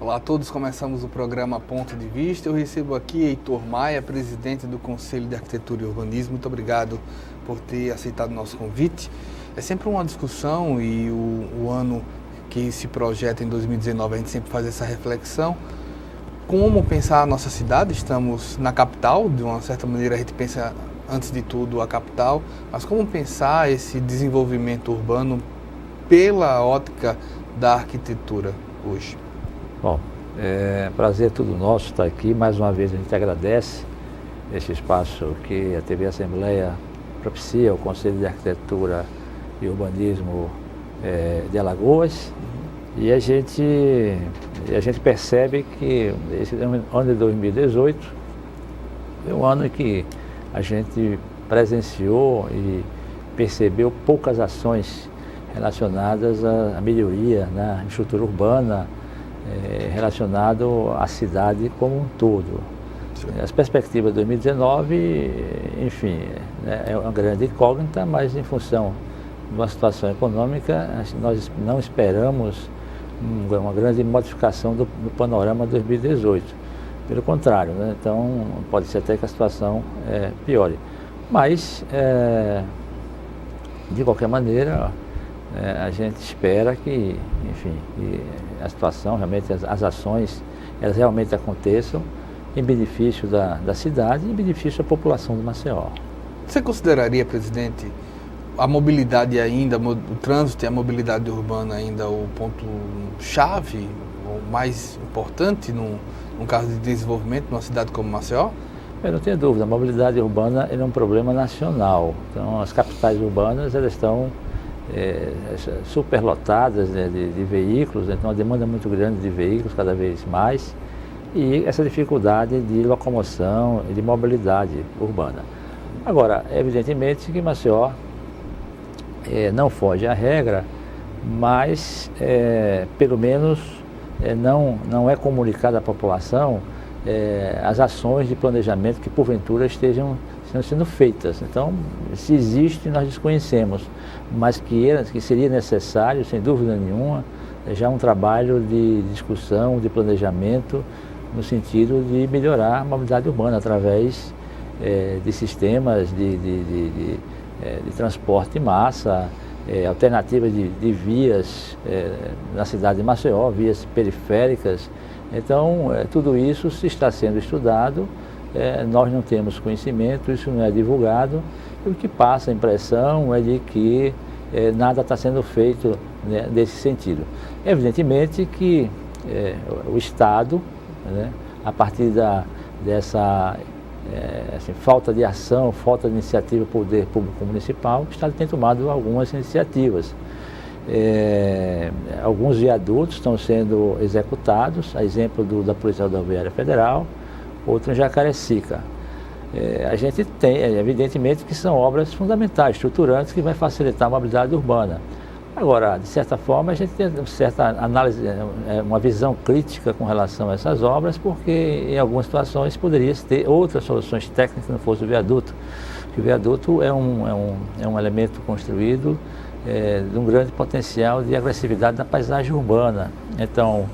Olá a todos, começamos o programa Ponto de Vista. Eu recebo aqui Heitor Maia, presidente do Conselho de Arquitetura e Urbanismo. Muito obrigado por ter aceitado o nosso convite. É sempre uma discussão e o ano que se projeta em 2019 a gente sempre faz essa reflexão. Como pensar a nossa cidade? Estamos na capital, de uma certa maneira a gente pensa antes de tudo a capital, mas como pensar esse desenvolvimento urbano pela ótica da arquitetura hoje? Bom, prazer todo nosso estar aqui. Mais uma vez a gente agradece esse espaço que a TV Assembleia propicia, o Conselho de Arquitetura e Urbanismo de Alagoas. E a gente percebe que esse ano de 2018 é um ano em que a gente presenciou e percebeu poucas ações relacionadas à melhoria na infraestrutura urbana, relacionado à cidade como um todo. Sim. As perspectivas de 2019, enfim, é uma grande incógnita, mas em função de uma situação econômica, nós não esperamos uma grande modificação do panorama 2018. Pelo contrário, né? Então pode ser até que a situação piore. Mas, de qualquer maneira, a gente espera que, enfim, que a situação, realmente, as ações, elas realmente aconteçam em benefício da cidade e em benefício da população de Maceió. Você consideraria, presidente, a mobilidade ainda, o trânsito e a mobilidade urbana ainda o ponto-chave, o mais importante num caso de desenvolvimento numa cidade como Maceió? Eu não tenho dúvida, a mobilidade urbana é um problema nacional. Então, as capitais urbanas, elas estão superlotadas, né, de veículos, então uma demanda muito grande de veículos cada vez mais, e essa dificuldade de locomoção e de mobilidade urbana. Agora, evidentemente que Maceió não foge à regra, mas pelo menos não é comunicada à população as ações de planejamento que porventura estejam sendo feitas. Então, se existe, nós desconhecemos, mas que seria necessário, sem dúvida nenhuma, já um trabalho de discussão, de planejamento, no sentido de melhorar a mobilidade urbana através de sistemas de transporte em massa, alternativas de vias na cidade de Maceió, vias periféricas. Então, tudo isso se está sendo estudado. Nós não temos conhecimento, isso não é divulgado, e o que passa a impressão é de que nada está sendo feito, né, nesse sentido. Evidentemente que o Estado, né, a partir dessa falta de ação, falta de iniciativa do poder público municipal, o Estado tem tomado algumas iniciativas. Alguns viadutos estão sendo executados, a exemplo da Polícia Rodoviária Federal, outro em Jacarecica. A gente tem, evidentemente, que são obras fundamentais, estruturantes, que vai facilitar a mobilidade urbana. Agora, de certa forma, a gente tem uma certa análise, uma visão crítica com relação a essas obras, porque em algumas situações poderia ter outras soluções técnicas que não fosse o viaduto. O viaduto é um elemento construído de um grande potencial de agressividade na paisagem urbana. Então,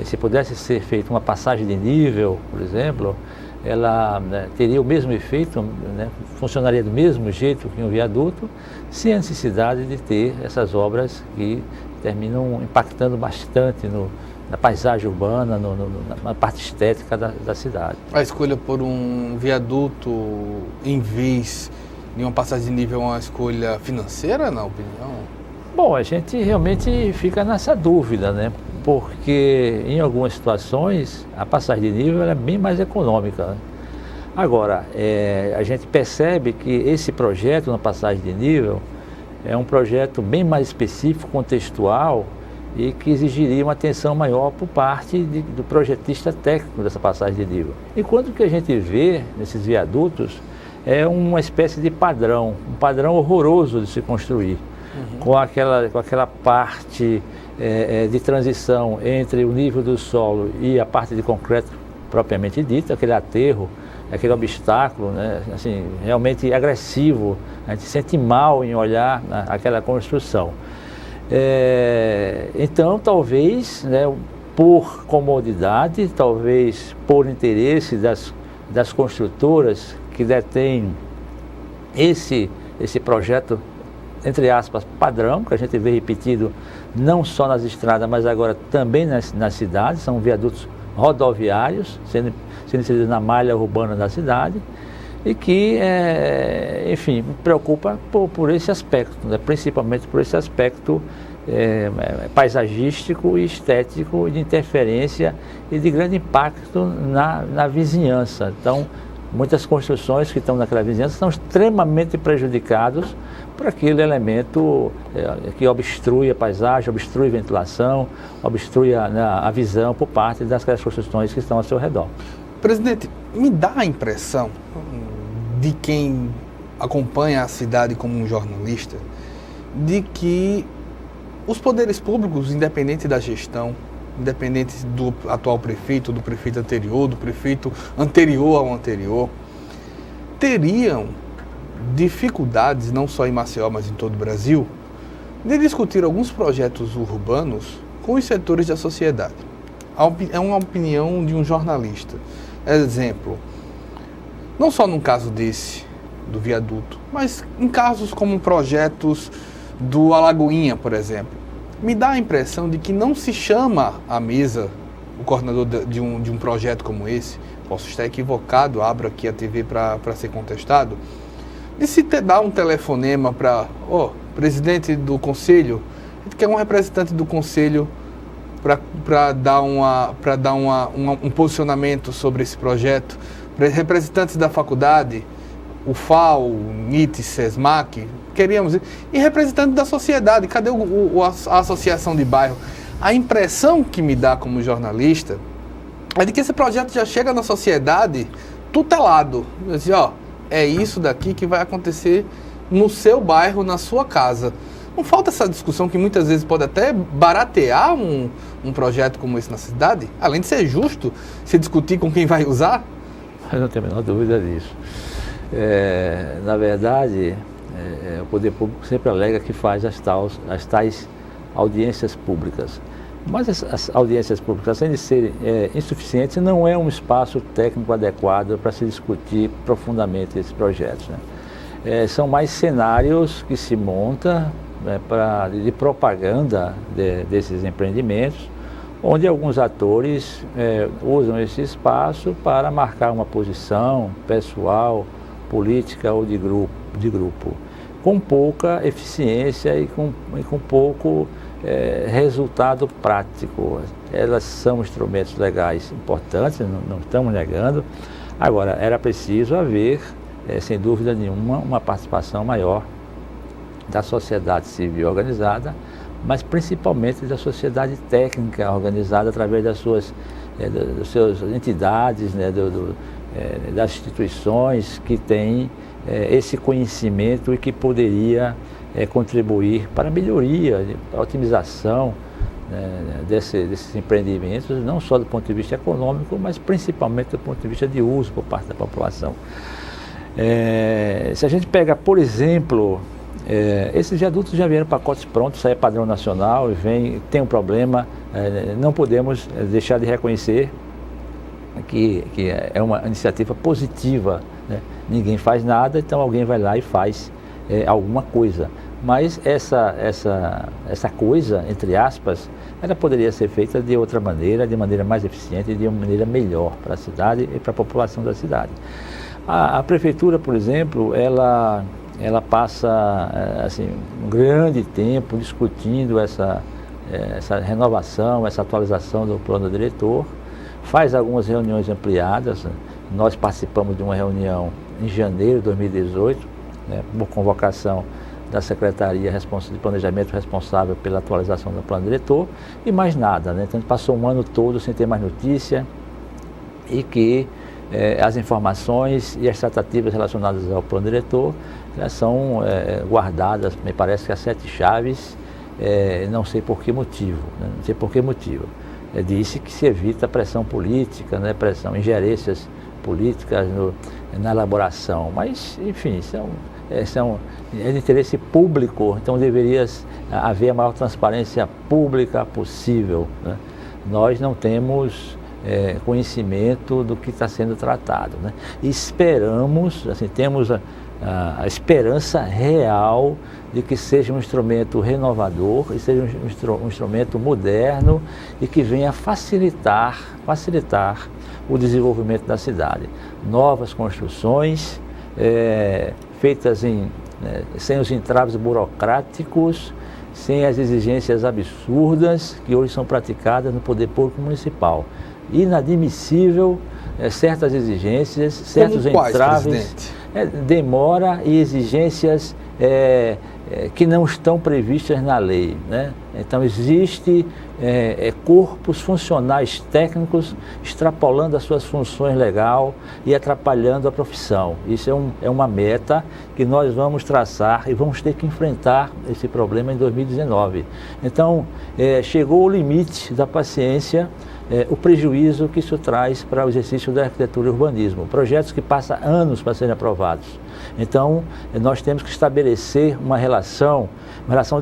se pudesse ser feita uma passagem de nível, por exemplo, ela, né, teria o mesmo efeito, né, funcionaria do mesmo jeito que um viaduto, sem a necessidade de ter essas obras que terminam impactando bastante na paisagem urbana, na parte estética da cidade. A escolha por um viaduto em vez de uma passagem de nível é uma escolha financeira, na opinião? Bom, a gente realmente fica nessa dúvida, né? Porque em algumas situações a passagem de nível é bem mais econômica, né? Agora, a gente percebe que esse projeto na passagem de nível é um projeto bem mais específico, contextual, e que exigiria uma atenção maior por parte do projetista técnico dessa passagem de nível. Enquanto o que a gente vê nesses viadutos é uma espécie de padrão, um padrão horroroso de se construir, com aquela parte de transição entre o nível do solo e a parte de concreto propriamente dita, aquele aterro, aquele obstáculo, né, assim, realmente agressivo. A gente se sente mal em olhar aquela construção. Então, talvez, né, por comodidade, talvez por interesse das construtoras que detêm esse projeto, entre aspas, padrão, que a gente vê repetido não só nas estradas, mas agora também nas cidades, são viadutos rodoviários, sendo inseridos na malha urbana da cidade, e que, enfim, me preocupa por esse aspecto, né? Principalmente por esse aspecto paisagístico e estético, de interferência e de grande impacto na vizinhança. Então, muitas construções que estão naquela vizinhança são extremamente prejudicados por aquele elemento que obstrui a paisagem, obstrui a ventilação, obstrui a visão por parte daquelas construções que estão ao seu redor. Presidente, me dá a impressão de quem acompanha a cidade como um jornalista, de que os poderes públicos, independente da gestão, independente do atual prefeito, do prefeito anterior, do prefeito anterior ao anterior, teriam dificuldades, não só em Maceió, mas em todo o Brasil, de discutir alguns projetos urbanos com os setores da sociedade. É uma opinião de um jornalista. Exemplo, não só num caso desse, do viaduto, mas em casos como projetos do Alagoinha, por exemplo. Me dá a impressão de que não se chama à mesa o coordenador de um projeto como esse, posso estar equivocado, abro aqui a TV para ser contestado, de se dar um telefonema para, presidente do conselho, a gente quer um representante do conselho para dar um posicionamento sobre esse projeto, representantes da faculdade, o FAO, o NIT, SESMAC, queríamos, e representante da sociedade, cadê a associação de bairro? A impressão que me dá como jornalista é de que esse projeto já chega na sociedade tutelado. É isso daqui que vai acontecer no seu bairro, na sua casa. Não falta essa discussão que muitas vezes pode até baratear um projeto como esse na cidade? Além de ser justo se discutir com quem vai usar? Eu não tenho a menor dúvida disso. Na verdade, o poder público sempre alega que faz as tais audiências públicas. Mas as audiências públicas, além de serem insuficientes, não é um espaço técnico adequado para se discutir profundamente esses projetos, né? São mais cenários que se montam de propaganda desses empreendimentos, onde alguns atores usam esse espaço para marcar uma posição pessoal, política ou de grupo, com pouca eficiência e com pouco resultado prático. Elas são instrumentos legais importantes, não estamos negando. Agora, era preciso haver, sem dúvida nenhuma, uma participação maior da sociedade civil organizada, mas principalmente da sociedade técnica organizada através das suas entidades, né, das instituições que têm esse conhecimento e que poderia contribuir para a melhoria, para a otimização, né, desses empreendimentos, não só do ponto de vista econômico, mas principalmente do ponto de vista de uso por parte da população. Se a gente pega, por exemplo, esses viadutos já vieram pacotes prontos, isso aí é padrão nacional e tem um problema, não podemos deixar de reconhecer que é uma iniciativa positiva, né? Ninguém faz nada, então alguém vai lá e faz alguma coisa. Mas essa coisa, entre aspas, ela poderia ser feita de outra maneira, de maneira mais eficiente, de uma maneira melhor para a cidade e para a população da cidade. A prefeitura, por exemplo, ela passa assim, um grande tempo discutindo essa renovação, essa atualização do plano diretor, faz algumas reuniões ampliadas. Nós participamos de uma reunião em janeiro de 2018, né, por convocação da Secretaria de Planejamento responsável pela atualização do plano diretor, e mais nada, né? Então, passou um ano todo sem ter mais notícia, e que as informações e as tratativas relacionadas ao plano diretor, elas são guardadas, me parece que a 7 chaves, não sei por que motivo, né? Não sei por que motivo. Disse que se evita pressão política, né? Pressão, ingerências políticas na elaboração, mas, enfim, é de interesse público, então deveria haver a maior transparência pública possível, né, nós não temos conhecimento do que está sendo tratado, né? E esperamos, assim, temos a esperança real de que seja um instrumento renovador, e seja um instrumento moderno e que venha facilitar o desenvolvimento da cidade. Novas construções feitas sem os entraves burocráticos, sem as exigências absurdas que hoje são praticadas no poder público municipal. Inadmissível certas exigências, certos entraves, demora e exigências que não estão previstas na lei, né? Então existe corpos funcionais técnicos extrapolando as suas funções legais e atrapalhando a profissão. Isso é uma meta que nós vamos traçar e vamos ter que enfrentar esse problema em 2019. Então chegou o limite da paciência, o prejuízo que isso traz para o exercício da arquitetura e urbanismo. Projetos que passam anos para serem aprovados. Então, nós temos que estabelecer uma relação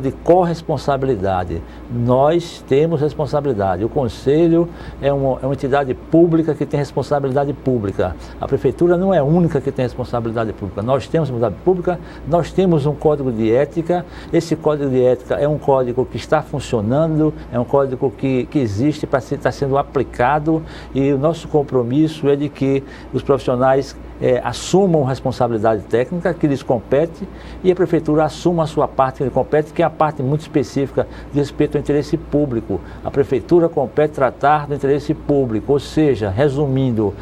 de corresponsabilidade. Nós temos responsabilidade. O Conselho é uma entidade pública que tem responsabilidade pública. A Prefeitura não é a única que tem responsabilidade pública. Nós temos responsabilidade pública, nós temos um código de ética. Esse código de ética é um código que está funcionando, é um código que existe para estar sendo aplicado, e o nosso compromisso é de que os profissionais assumam responsabilidade técnica que lhes compete, e a Prefeitura assuma a sua parte que lhe compete, que é a parte muito específica de respeito ao interesse público. A Prefeitura compete tratar do interesse público, ou seja, resumindo,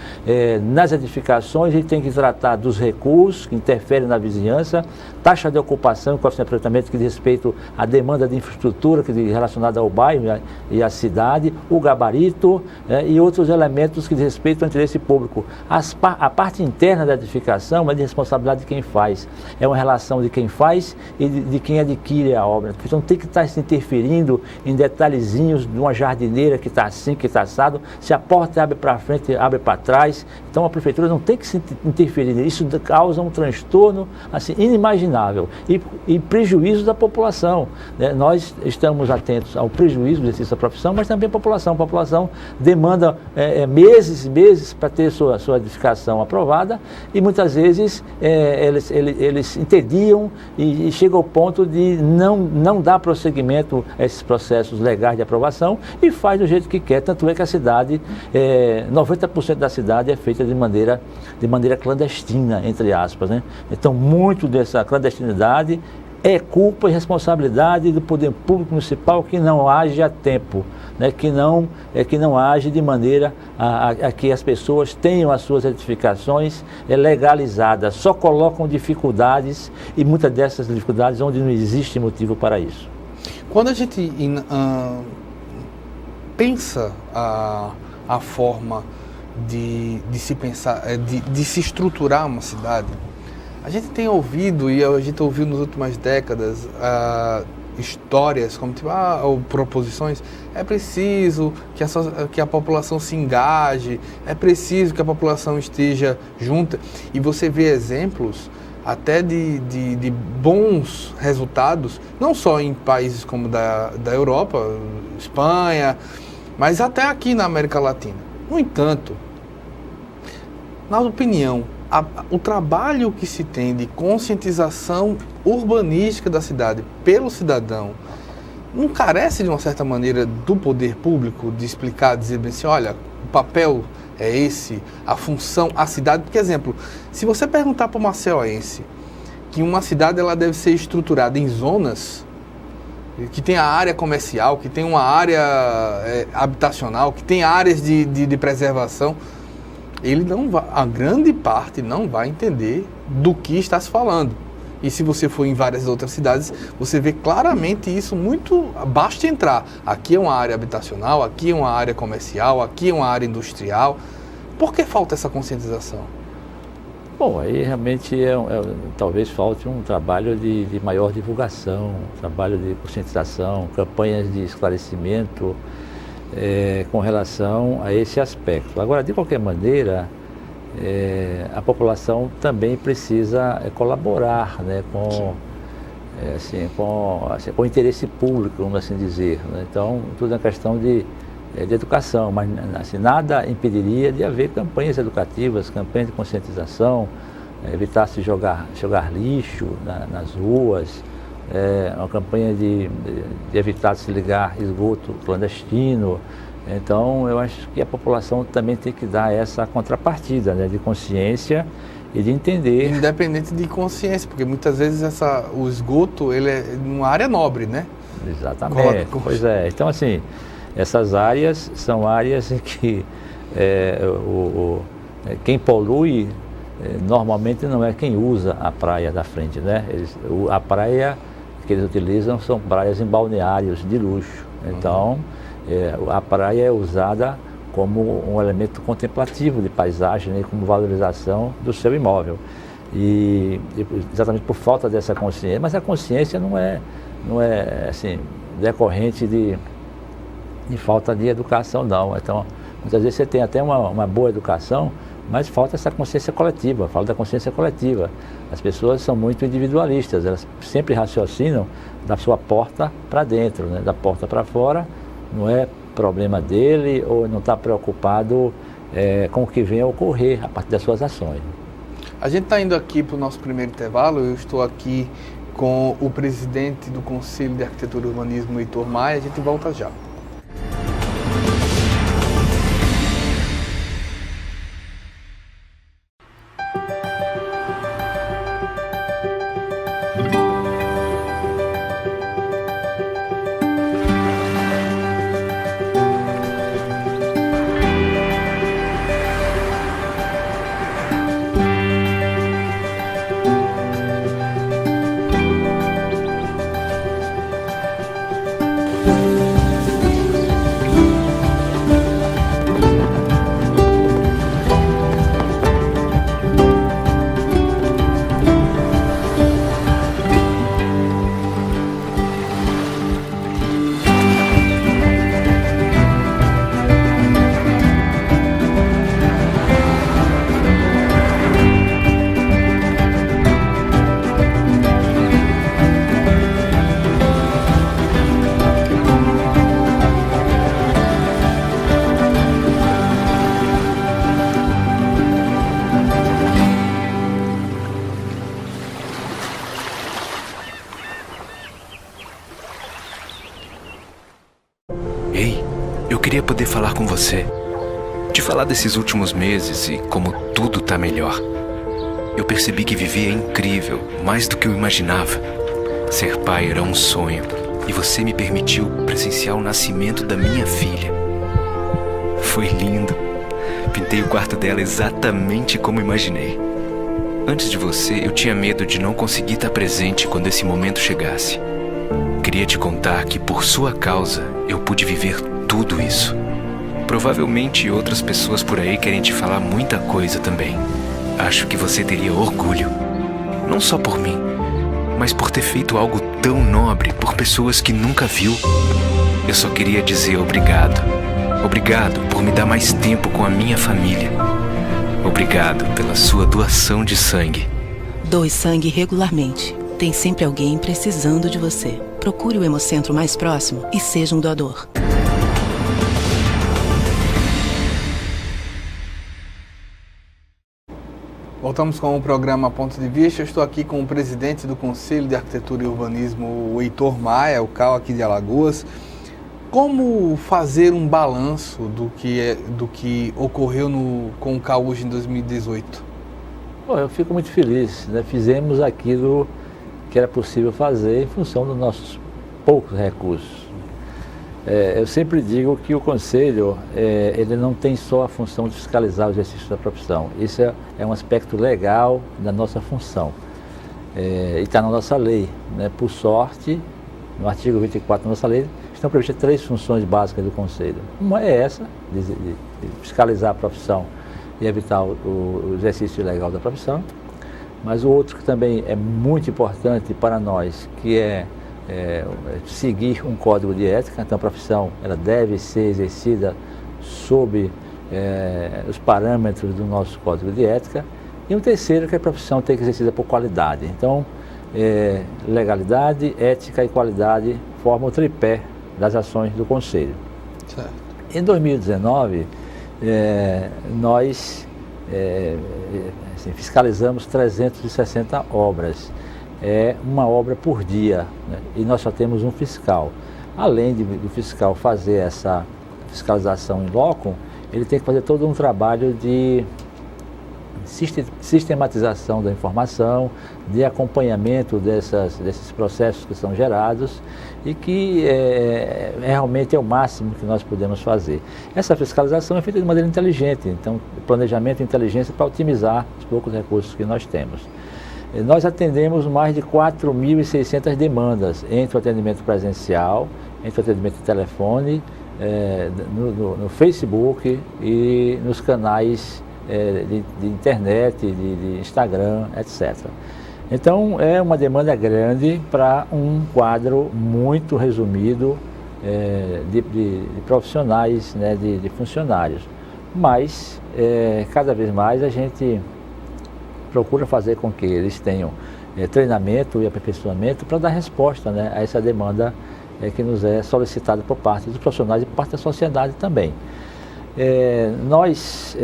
nas edificações ele tem que tratar dos recursos que interferem na vizinhança, taxa de ocupação, coeficiente de aproveitamento que diz respeito à demanda de infraestrutura relacionada ao bairro e à cidade, o gabarito e outros elementos que diz respeito ao interesse público. A parte interna da edificação é de responsabilidade de quem faz. É uma relação de quem faz e de quem adquire a obra. Então não tem que estar se interferindo em detalhezinhos de uma jardineira que está assim, que está assado, se a porta abre para frente, abre para trás. Então a Prefeitura não tem que se interferir. Isso causa um transtorno assim, inimaginável e prejuízo da população, né? Nós estamos atentos ao prejuízo do exercício da profissão, mas também a população. A população demanda meses e meses para ter sua edificação aprovada, e muitas vezes eles entediam e chega ao ponto de não dar prosseguimento a esses processos legais de aprovação e faz do jeito que quer. Tanto é que a cidade, 90% da cidade é feita de maneira clandestina, entre aspas, né? Então muito dessa clandestinidade é culpa e responsabilidade do poder público municipal, que não age a tempo, né? que não age de maneira a que as pessoas tenham as suas edificações legalizadas, só colocam dificuldades, e muitas dessas dificuldades onde não existe motivo para isso. Quando a gente pensa a forma de se pensar, de se estruturar uma cidade, a gente tem ouvido, e a gente ouviu nas últimas décadas, histórias como ou proposições: é preciso que a população se engaje, é preciso que a população esteja junta, e você vê exemplos até de bons resultados, não só em países como da Europa, Espanha, mas até aqui na América Latina. No entanto, na opinião, o trabalho que se tem de conscientização urbanística da cidade pelo cidadão não carece, de uma certa maneira, do poder público de explicar, dizer bem assim: olha, o papel é esse, a função, a cidade. Por exemplo, se você perguntar para o maceioense que uma cidade ela deve ser estruturada em zonas, que tem a área comercial, que tem uma área habitacional, que tem áreas de preservação, ele não vai, a grande parte não vai entender do que está se falando. E se você for em várias outras cidades, você vê claramente isso muito. Basta entrar. Aqui é uma área habitacional, aqui é uma área comercial, aqui é uma área industrial. Por que falta essa conscientização? Bom, aí realmente talvez falte um trabalho de maior divulgação, trabalho de conscientização, campanhas de esclarecimento com relação a esse aspecto. Agora, de qualquer maneira, a população também precisa colaborar, né, com o interesse público, vamos assim dizer, né? Então, tudo é questão de de educação, mas assim, nada impediria de haver campanhas educativas, campanhas de conscientização, evitar se jogar lixo nas ruas, uma campanha de evitar se ligar esgoto clandestino. Então, eu acho que a população também tem que dar essa contrapartida, né, de consciência e de entender. Independente de consciência, porque muitas vezes o esgoto ele é numa área nobre, né? Exatamente. Pois é. Então, assim, essas áreas são áreas em que quem polui normalmente não é quem usa a praia da frente, né? A praia que eles utilizam são praias em balneários de luxo. Então, a praia é usada como um elemento contemplativo de paisagem, né, como valorização do seu imóvel. E exatamente por falta dessa consciência, mas a consciência não é assim, decorrente de falta de educação, não. Então, muitas vezes você tem até uma boa educação, mas falta essa consciência coletiva, falta da consciência coletiva. As pessoas são muito individualistas, elas sempre raciocinam da sua porta para dentro, né, da porta para fora. Não é problema dele ou não está preocupado com o que vem a ocorrer a partir das suas ações. A gente está indo aqui para o nosso primeiro intervalo. Eu estou aqui com o presidente do Conselho de Arquitetura e Urbanismo, Heitor Maia. A gente volta já. Ei, eu queria poder falar com você. Te falar desses últimos meses e como tudo tá melhor. Eu percebi que viver é incrível, mais do que eu imaginava. Ser pai era um sonho e você me permitiu presenciar o nascimento da minha filha. Foi lindo. Pintei o quarto dela exatamente como imaginei. Antes de você, eu tinha medo de não conseguir estar presente quando esse momento chegasse. Queria te contar que, por sua causa, eu pude viver tudo isso. Provavelmente outras pessoas por aí querem te falar muita coisa também. Acho que você teria orgulho. Não só por mim, mas por ter feito algo tão nobre por pessoas que nunca viu. Eu só queria dizer obrigado. Obrigado por me dar mais tempo com a minha família. Obrigado pela sua doação de sangue. Doe sangue regularmente. Tem sempre alguém precisando de você. Procure o Hemocentro mais próximo e seja um doador. Voltamos com o programa Ponto de Vista. Eu estou aqui com o presidente do Conselho de Arquitetura e Urbanismo, o Heitor Maia, o CAU aqui de Alagoas. Como fazer um balanço do que ocorreu com o CAU hoje em 2018? Bom, eu fico muito feliz, né? Fizemos aquilo que era possível fazer em função dos nossos poucos recursos. Eu sempre digo que o Conselho, ele não tem só a função de fiscalizar o exercício da profissão. Isso é um aspecto legal da nossa função. E está na nossa lei, né? Por sorte, no artigo 24 da nossa lei, estão previstas 3 funções básicas do Conselho. Uma é essa, de fiscalizar a profissão e evitar o exercício ilegal da profissão. Mas o outro que também é muito importante para nós, que é seguir um código de ética. Então a profissão ela deve ser exercida sob os parâmetros do nosso código de ética. E um terceiro que a profissão tem que ser exercida por qualidade. Então legalidade, ética e qualidade formam o tripé das ações do Conselho. Certo. Em 2019, nós fiscalizamos 360 obras, uma obra por dia, né? E nós só temos um fiscal. Além do fiscal fazer essa fiscalização em loco, ele tem que fazer todo um trabalho de sistematização da informação, de acompanhamento desses processos que são gerados e que realmente é o máximo que nós podemos fazer. Essa fiscalização é feita de maneira inteligente, então planejamento e inteligência para otimizar os poucos recursos que nós temos. Nós atendemos mais de 4.600 demandas entre o atendimento presencial, entre o atendimento de telefone, no Facebook e nos canais de internet, de Instagram, etc. Então é uma demanda grande para um quadro muito resumido de profissionais, né, de funcionários. Mas cada vez mais a gente procura fazer com que eles tenham treinamento e aperfeiçoamento para dar resposta, né, a essa demanda que nos é solicitada por parte dos profissionais e por parte da sociedade também. Nós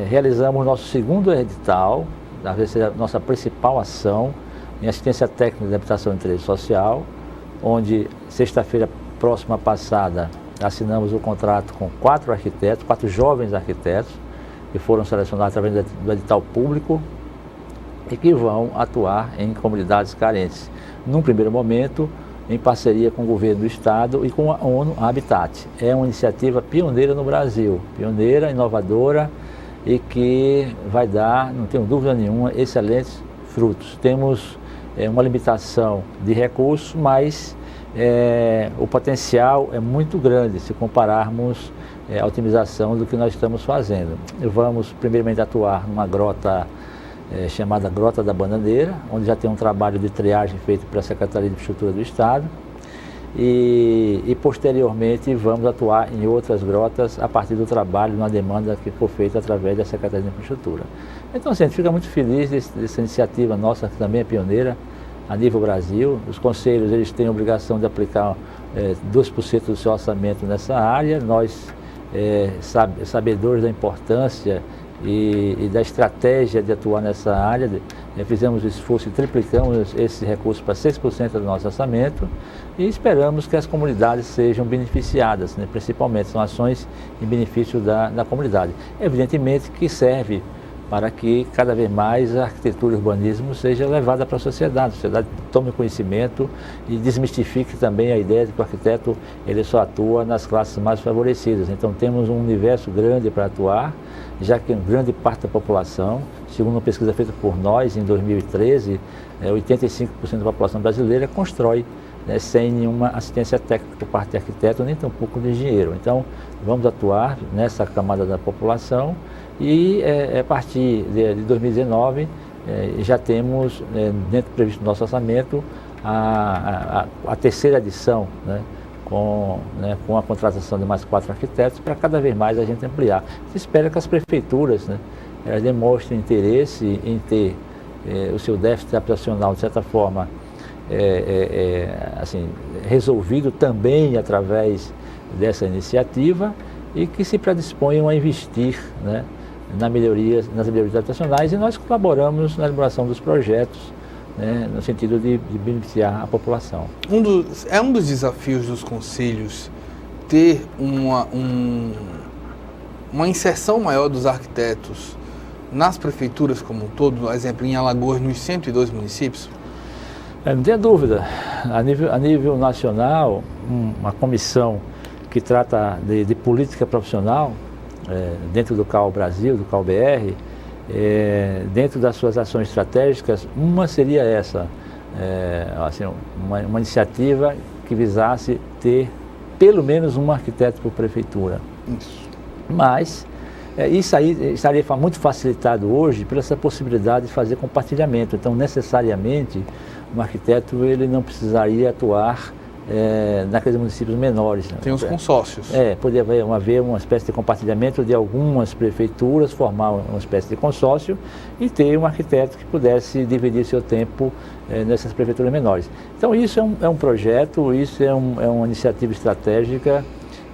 realizamos nosso segundo edital, a nossa principal ação em assistência técnica de habitação e interesse social, onde sexta-feira próxima passada assinamos o contrato com 4 arquitetos, 4 jovens arquitetos, que foram selecionados através do edital público e que vão atuar em comunidades carentes. Num primeiro momento, em parceria com o governo do estado e com a ONU Habitat. É uma iniciativa pioneira no Brasil, pioneira, inovadora e que vai dar, não tenho dúvida nenhuma, excelentes frutos. Temos uma limitação de recursos, mas o potencial é muito grande se compararmos a otimização do que nós estamos fazendo. Vamos primeiramente atuar numa grota chamada Grota da Bananeira, onde já tem um trabalho de triagem feito pela Secretaria de Infraestrutura do Estado e posteriormente vamos atuar em outras grotas a partir do trabalho, uma demanda que for feita através da Secretaria de Infraestrutura. Então, assim, a gente fica muito feliz dessa iniciativa nossa, que também é pioneira a nível Brasil. Os conselhos, eles têm a obrigação de aplicar 2% do seu orçamento nessa área. Nós, sabedores da importância e da estratégia de atuar nessa área, fizemos o esforço e triplicamos esse recurso para 6% do nosso orçamento e esperamos que as comunidades sejam beneficiadas, né? Principalmente são ações em benefício da comunidade. Evidentemente que serve para que cada vez mais a arquitetura e o urbanismo seja levada para a sociedade tome conhecimento e desmistifique também a ideia de que o arquiteto ele só atua nas classes mais favorecidas. Então temos um universo grande para atuar, já que grande parte da população, segundo uma pesquisa feita por nós em 2013, 85% da população brasileira constrói, né, sem nenhuma assistência técnica por parte de arquiteto, nem tampouco de engenheiro. Então vamos atuar nessa camada da população e a partir de 2019 já temos, dentro do previsto do nosso orçamento, a terceira edição, né, com a contratação de mais 4 arquitetos, para cada vez mais a gente ampliar. Se espera que as prefeituras, né, elas demonstrem interesse em ter o seu déficit habitacional, de certa forma, assim, resolvido também através dessa iniciativa e que se predisponham a investir, né, nas melhorias habitacionais, e nós colaboramos na elaboração dos projetos, né, no sentido de beneficiar a população. Um dos desafios dos conselhos ter uma inserção maior dos arquitetos nas prefeituras como um todo, por exemplo, em Alagoas, nos 102 municípios? Não tenha dúvida. A nível nacional, uma comissão que trata de política profissional, dentro do CAU Brasil, do CAU BR, dentro das suas ações estratégicas, uma seria essa, assim, uma iniciativa que visasse ter pelo menos um arquiteto por prefeitura. Isso. Mas isso aí estaria muito facilitado hoje pela essa possibilidade de fazer compartilhamento. Então, necessariamente, um arquiteto ele não precisaria atuar naqueles municípios menores. Né? Tem os consórcios. Poderia haver uma espécie de compartilhamento de algumas prefeituras, formar uma espécie de consórcio e ter um arquiteto que pudesse dividir seu tempo nessas prefeituras menores. Então isso é um projeto, isso é uma iniciativa estratégica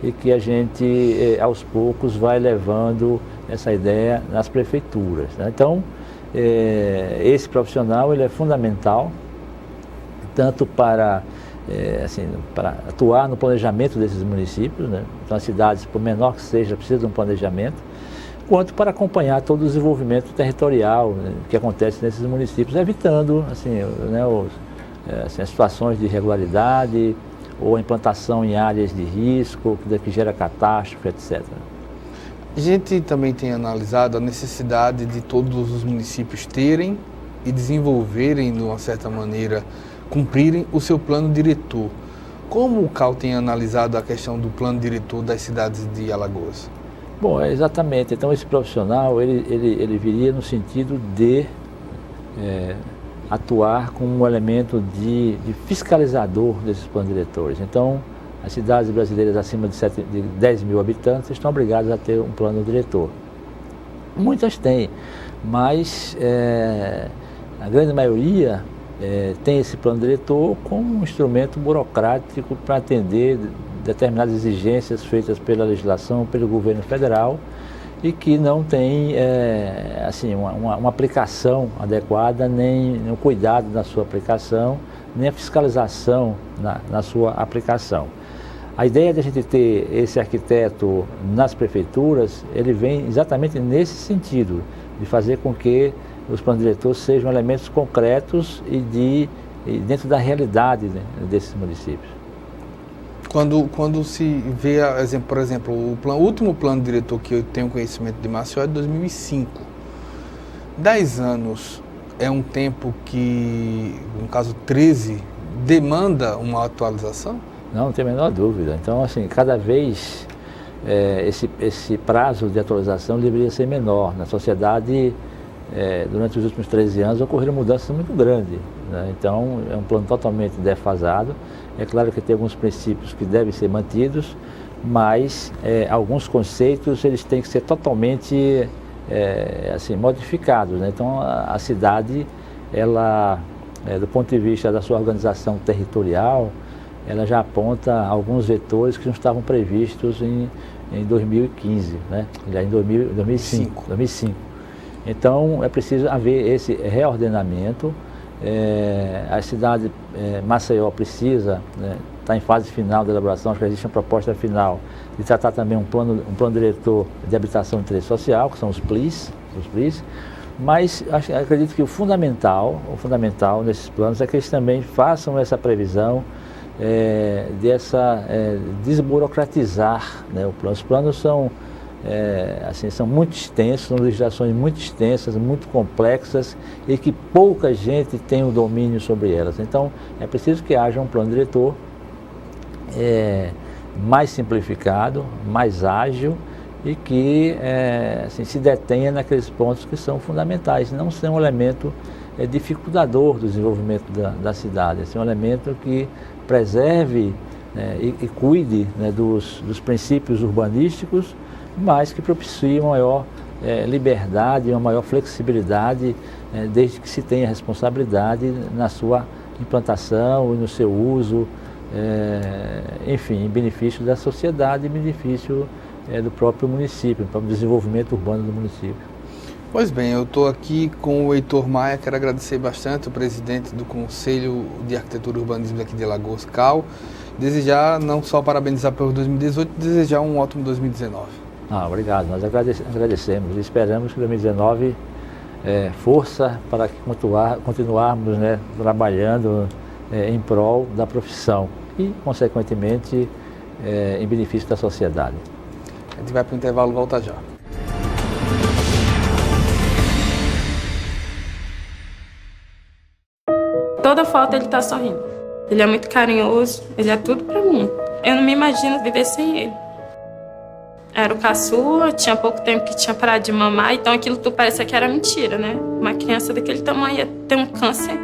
e que a gente, aos poucos, vai levando essa ideia nas prefeituras, né? Então, esse profissional ele é fundamental, tanto para atuar no planejamento desses municípios, né? Então, as cidades, por menor que seja, precisam de um planejamento, quanto para acompanhar todo o desenvolvimento territorial, né, que acontece nesses municípios, evitando as situações de irregularidade ou a implantação em áreas de risco, que gera catástrofe, etc. A gente também tem analisado a necessidade de todos os municípios terem e desenvolverem, de uma certa maneira, cumprirem o seu plano diretor. Como o CAL tem analisado a questão do plano diretor das cidades de Alagoas? Bom, exatamente. Então, esse profissional, ele viria no sentido de atuar como um elemento de fiscalizador desses planos diretores. Então, as cidades brasileiras acima de 10 mil habitantes estão obrigadas a ter um plano diretor. Muitas têm, mas a grande maioria tem esse plano diretor como um instrumento burocrático para atender determinadas exigências feitas pela legislação, pelo governo federal, e que não tem uma aplicação adequada, nem o cuidado na sua aplicação, nem a fiscalização na sua aplicação. A ideia de a gente ter esse arquiteto nas prefeituras, ele vem exatamente nesse sentido, de fazer com que os planos diretores sejam elementos concretos e dentro da realidade, né, desses municípios. Quando se vê, por exemplo, o último plano diretor que eu tenho conhecimento de Maceió é de 2005. 10 anos é um tempo que, no caso 13, demanda uma atualização? Não tem a menor dúvida. Então, assim, cada vez esse prazo de atualização deveria ser menor. Na sociedade, durante os últimos 13 anos, ocorreram mudanças muito grandes, né? Então, é um plano totalmente defasado. É claro que tem alguns princípios que devem ser mantidos, mas alguns conceitos eles têm que ser totalmente modificados, né? Então, a cidade, ela, do ponto de vista da sua organização territorial, ela já aponta alguns vetores que não estavam previstos em 2015, né? Já em 2005. Então, é preciso haver esse reordenamento. A cidade Maceió precisa, está em fase final da elaboração, acho que existe uma proposta final de tratar também um plano diretor de habitação de interesse social, que são os PLIs, mas acredito que o fundamental nesses planos é que eles também façam essa previsão desburocratizar, né, o plano. Os planos são muito extensos, são legislações muito extensas, muito complexas e que pouca gente tem o domínio sobre elas. Então, é preciso que haja um plano diretor mais simplificado, mais ágil e que se detenha naqueles pontos que são fundamentais, não ser um elemento dificultador do desenvolvimento da cidade, ser um elemento que preserve e cuide, né, dos princípios urbanísticos, mas que propicie uma maior liberdade, uma maior flexibilidade, desde que se tenha responsabilidade na sua implantação e no seu uso, enfim, em benefício da sociedade, em benefício do próprio município, para o desenvolvimento urbano do município. Pois bem, eu estou aqui com o Heitor Maia, quero agradecer bastante o presidente do Conselho de Arquitetura e Urbanismo aqui de Alagoas, CAL, desejar não só parabenizar pelo 2018, desejar um ótimo 2019. Obrigado, nós agradecemos e esperamos que 2019 força para que continuarmos, né, trabalhando em prol da profissão e, consequentemente, em benefício da sociedade. A gente vai para o intervalo, volta já. Toda foto ele tá sorrindo. Ele é muito carinhoso, ele é tudo pra mim. Eu não me imagino viver sem ele. Era o caçula, tinha pouco tempo que tinha parado de mamar, então aquilo tudo parecia que era mentira, né? Uma criança daquele tamanho ia ter um câncer.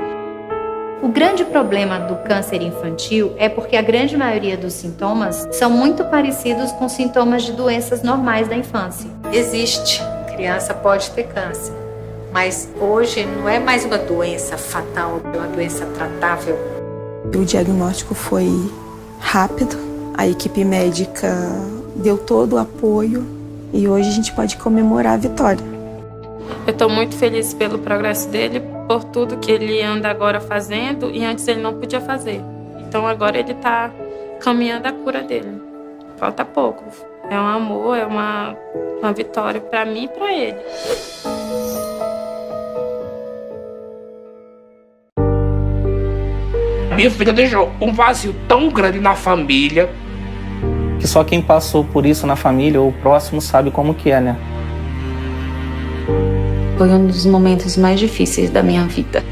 O grande problema do câncer infantil é porque a grande maioria dos sintomas são muito parecidos com sintomas de doenças normais da infância. Existe, criança pode ter câncer, mas hoje não é mais uma doença fatal, é uma doença tratável. O diagnóstico foi rápido, A equipe médica deu todo o apoio e hoje a gente pode comemorar a vitória. Eu estou muito feliz pelo progresso dele, por tudo que ele anda agora fazendo e antes ele não podia fazer. Então agora ele está caminhando a cura dele. Falta pouco. É um amor, é uma vitória para mim e para ele. Minha filha deixou um vazio tão grande na família. Que só quem passou por isso na família ou próximo sabe como que é, né? Foi um dos momentos mais difíceis da minha vida.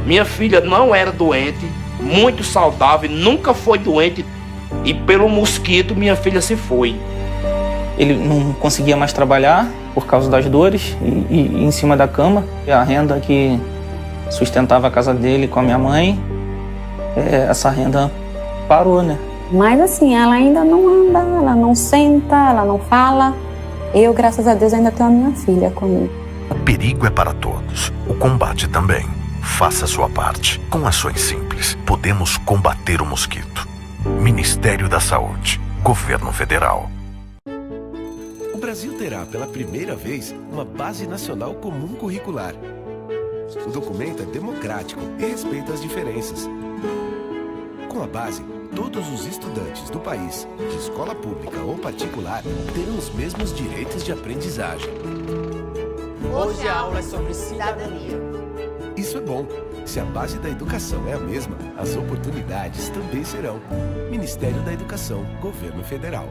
Minha filha não era doente, muito saudável, nunca foi doente. E pelo mosquito minha filha se foi. Ele não conseguia mais trabalhar por causa das dores e em cima da cama. E a renda que sustentava a casa dele com a minha mãe, essa renda parou, né? Mas assim, ela ainda não anda, ela não senta, ela não fala. Eu, graças a Deus, ainda tenho a minha filha comigo. O perigo é para todos, o combate também. Faça a sua parte. Com ações simples, podemos combater o mosquito. Ministério da Saúde, Governo Federal. O Brasil terá pela primeira vez uma Base Nacional Comum Curricular. O documento é democrático e respeita as diferenças. Com a base, todos os estudantes do país, de escola pública ou particular, terão os mesmos direitos de aprendizagem. Hoje a aula é sobre cidadania. Isso é bom. Se a base da educação é a mesma, as oportunidades também serão. Ministério da Educação, Governo Federal.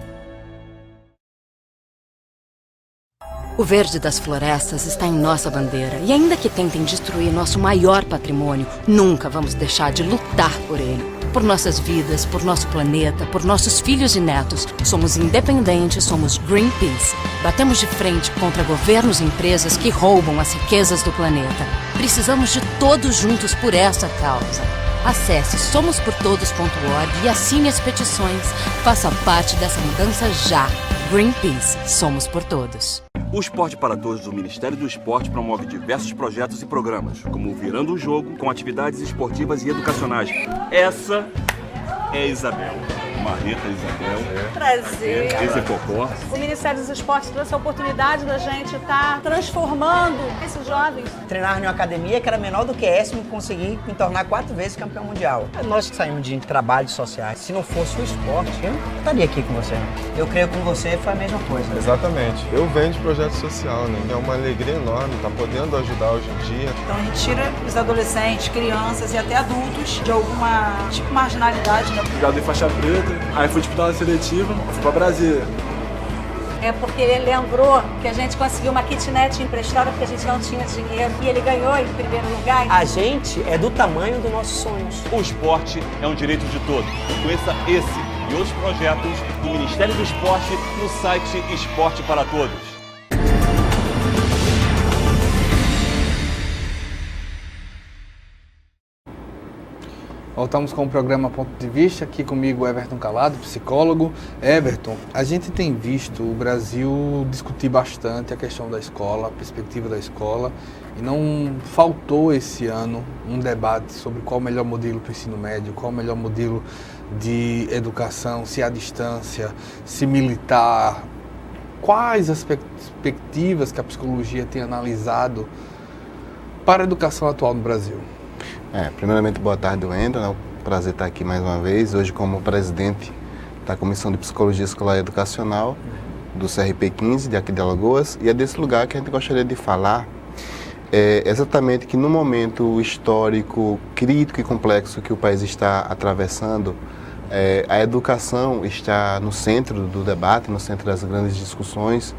O verde das florestas está em nossa bandeira. E ainda que tentem destruir nosso maior patrimônio, nunca vamos deixar de lutar por ele. Por nossas vidas, por nosso planeta, por nossos filhos e netos. Somos independentes, somos Greenpeace. Batemos de frente contra governos e empresas que roubam as riquezas do planeta. Precisamos de todos juntos por essa causa. Acesse somosportodos.org e assine as petições. Faça parte dessa mudança já. Greenpeace, somos por todos. O Esporte para Todos do Ministério do Esporte promove diversos projetos e programas, como o Virando o Jogo, com atividades esportivas e educacionais. Essa é a Isabel. Marreta Isabel. Prazer. Esse é Cocó. O Ministério dos Esportes trouxe a oportunidade da gente estar transformando esses jovens. Treinar em uma academia que era menor do que essa, e consegui me tornar 4 vezes campeão mundial. Nós que saímos de trabalhos sociais, se não fosse o esporte, eu não estaria aqui com você. Eu creio que com você foi a mesma coisa. Exatamente. Eu venho de projeto social, né? É uma alegria enorme estar podendo ajudar hoje em dia. Então a gente tira os adolescentes, crianças e até adultos de alguma tipo marginalidade, né? Jogador em faixa preta. Aí fui disputar a seletiva, fui pra Brasília. É porque ele lembrou que a gente conseguiu uma kitnet emprestada porque a gente não tinha dinheiro e ele ganhou em primeiro lugar. A gente é do tamanho dos nossos sonhos. O esporte é um direito de todos. Conheça esse e outros projetos do Ministério do Esporte no site Esporte para Todos. Voltamos com o programa Ponto de Vista, aqui comigo Everton Calado, psicólogo. Everton, a gente tem visto o Brasil discutir bastante a questão da escola, a perspectiva da escola, e não faltou esse ano um debate sobre qual o melhor modelo para o ensino médio, qual o melhor modelo de educação, se à distância, se militar, quais as perspectivas que a psicologia tem analisado para a educação atual no Brasil. Primeiramente, boa tarde, Wendel. É um prazer estar aqui mais uma vez, hoje como presidente da Comissão de Psicologia Escolar e Educacional do CRP15, de aqui de Alagoas, e é desse lugar que a gente gostaria de falar exatamente que no momento histórico crítico e complexo que o país está atravessando, a educação está no centro do debate, no centro das grandes discussões,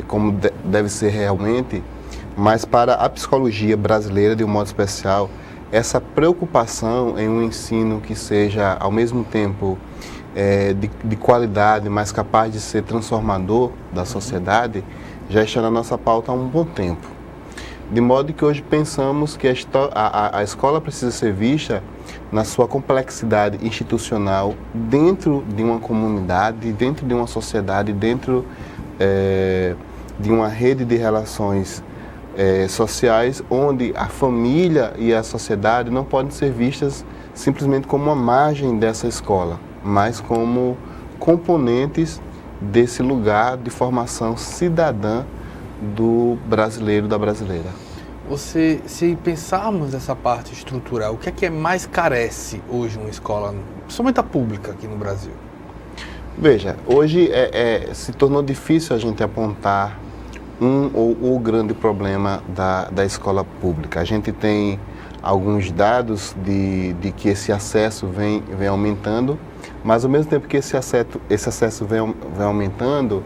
como deve ser realmente. Mas para a psicologia brasileira, de um modo especial, essa preocupação em um ensino que seja, ao mesmo tempo, de qualidade, mas capaz de ser transformador da sociedade, já está na nossa pauta há um bom tempo. De modo que hoje pensamos que a escola precisa ser vista na sua complexidade institucional, dentro de uma comunidade, dentro de uma sociedade, dentro de uma rede de relações sociais, onde a família e a sociedade não podem ser vistas simplesmente como uma margem dessa escola, mas como componentes desse lugar de formação cidadã do brasileiro, da brasileira. Se pensarmos nessa parte estrutural, o que é mais carece hoje uma escola, principalmente a pública aqui no Brasil? Veja, hoje se tornou difícil a gente apontar um ou o grande problema da escola pública. A gente tem alguns dados de que esse acesso vem aumentando, mas ao mesmo tempo que esse acesso vem aumentando,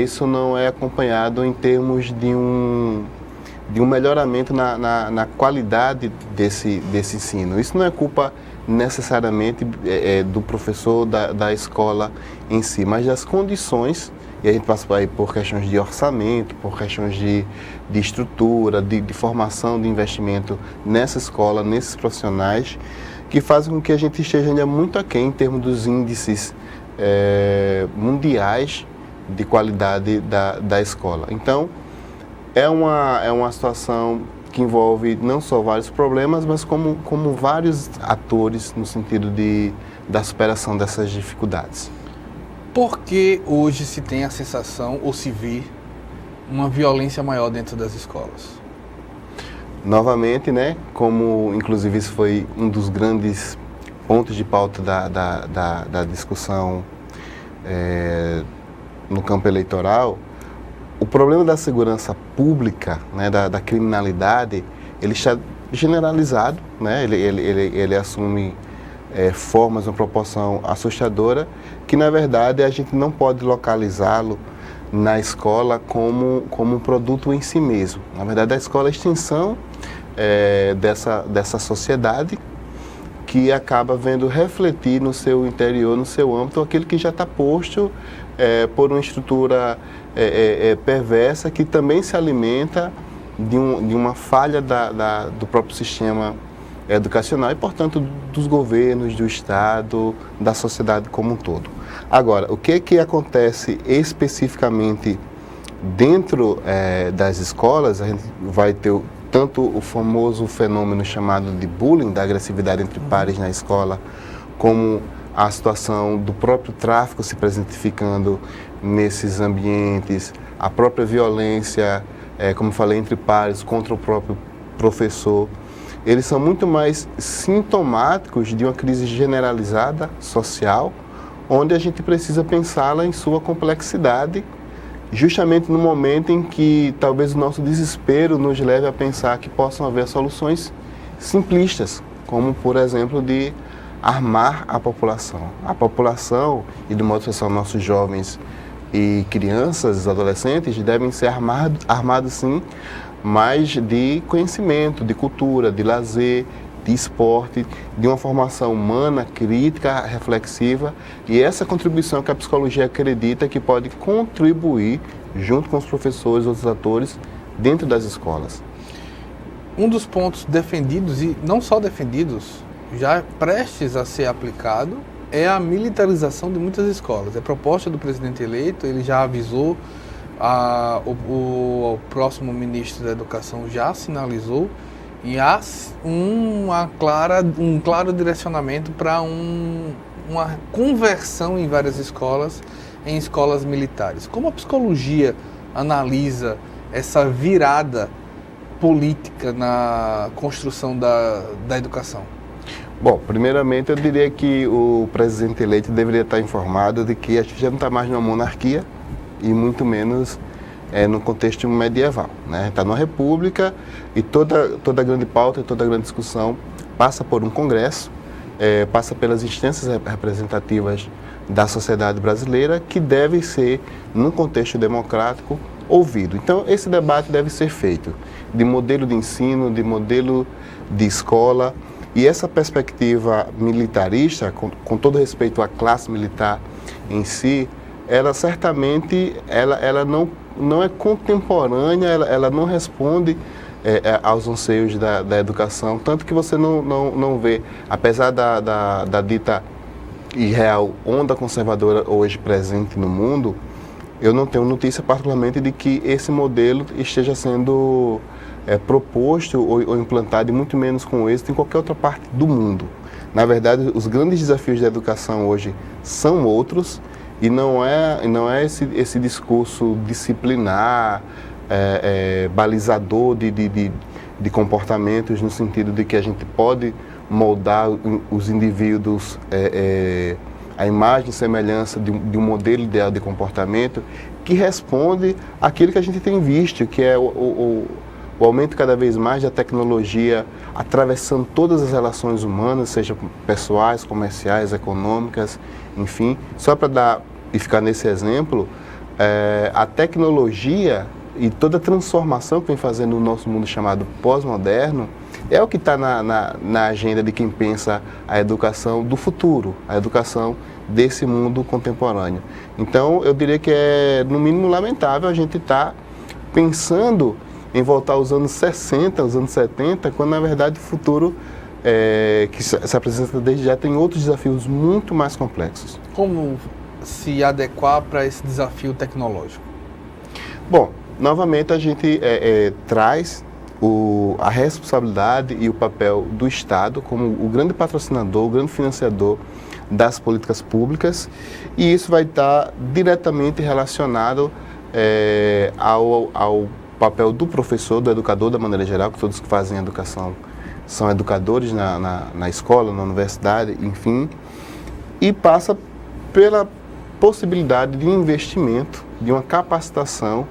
isso não é acompanhado em termos de um melhoramento na qualidade desse ensino. Isso não é culpa necessariamente do professor da escola em si, mas das condições, e a gente passa aí por questões de orçamento, por questões de estrutura, de formação, de investimento nessa escola, nesses profissionais, que fazem com que a gente esteja ainda muito aquém em termos dos índices mundiais de qualidade da escola. Então, é uma situação que envolve não só vários problemas, mas como vários atores no sentido da superação dessas dificuldades. Por que hoje se tem a sensação, ou se vê, uma violência maior dentro das escolas? Novamente, como inclusive isso foi um dos grandes pontos de pauta da discussão no campo eleitoral, o problema da segurança pública, da criminalidade, ele está generalizado, ele assume formas, uma proporção assustadora, que na verdade a gente não pode localizá-lo na escola como um produto em si mesmo. Na verdade, a escola é a extensão dessa sociedade, que acaba vendo refletir no seu interior, no seu âmbito, aquilo que já está posto por uma estrutura perversa, que também se alimenta de uma falha do próprio sistema educacional e, portanto, dos governos, do Estado, da sociedade como um todo. Agora, o que acontece especificamente dentro das escolas? A gente vai ter tanto o famoso fenômeno chamado de bullying, da agressividade entre pares na escola, como a situação do próprio tráfico se presentificando nesses ambientes, a própria violência, como falei, entre pares contra o próprio professor. Eles são muito mais sintomáticos de uma crise generalizada social, onde a gente precisa pensá-la em sua complexidade, justamente no momento em que talvez o nosso desespero nos leve a pensar que possam haver soluções simplistas, como, por exemplo, de armar a população. A população, e de modo especial nossos jovens e crianças, adolescentes, devem ser armados sim, mas de conhecimento, de cultura, de lazer, de esporte, de uma formação humana, crítica, reflexiva, e essa contribuição que a psicologia acredita que pode contribuir, junto com os professores e outros atores, dentro das escolas. Um dos pontos defendidos, e não só defendidos, já prestes a ser aplicado, é a militarização de muitas escolas. A proposta do presidente eleito, ele já avisou, o próximo ministro da Educação já sinalizou, e há um claro direcionamento para uma conversão em várias escolas, em escolas militares. Como a psicologia analisa essa virada política na construção da educação? Bom, primeiramente eu diria que o presidente eleito deveria estar informado de que a gente já não está mais numa monarquia e muito menos no contexto medieval. Está numa república e toda grande pauta, toda grande discussão passa por um congresso, passa pelas instâncias representativas da sociedade brasileira, que deve ser, num contexto democrático, ouvido. Então, esse debate deve ser feito de modelo de ensino, de modelo de escola, e essa perspectiva militarista, com todo respeito à classe militar em si, ela certamente ela não é contemporânea, ela não responde aos anseios da educação, tanto que você não vê, apesar da dita e real onda conservadora hoje presente no mundo, eu não tenho notícia particularmente de que esse modelo esteja sendo proposto ou implantado, e muito menos com êxito, em qualquer outra parte do mundo. Na verdade, os grandes desafios da educação hoje são outros, e não é esse discurso disciplinar, balizador de comportamentos, no sentido de que a gente pode moldar os indivíduos a imagem e semelhança de um modelo ideal de comportamento que responde àquilo que a gente tem visto, que é o aumento cada vez mais da tecnologia atravessando todas as relações humanas, sejam pessoais, comerciais, econômicas, enfim. Só para ficar nesse exemplo, a tecnologia e toda a transformação que vem fazendo o nosso mundo chamado pós-moderno é o que está na agenda de quem pensa a educação do futuro, a educação desse mundo contemporâneo. Então, eu diria que é, no mínimo, lamentável a gente estar pensando em voltar aos anos 60, aos anos 70, quando, na verdade, o futuro que se apresenta desde já tem outros desafios muito mais complexos. Como se adequar para esse desafio tecnológico? Bom, novamente a gente traz a responsabilidade e o papel do Estado como o grande patrocinador, o grande financiador das políticas públicas, e isso vai estar diretamente relacionado ao papel do professor, do educador da maneira geral, que todos que fazem educação são educadores na escola, na universidade, enfim, e passa pela possibilidade de um investimento, de uma capacitação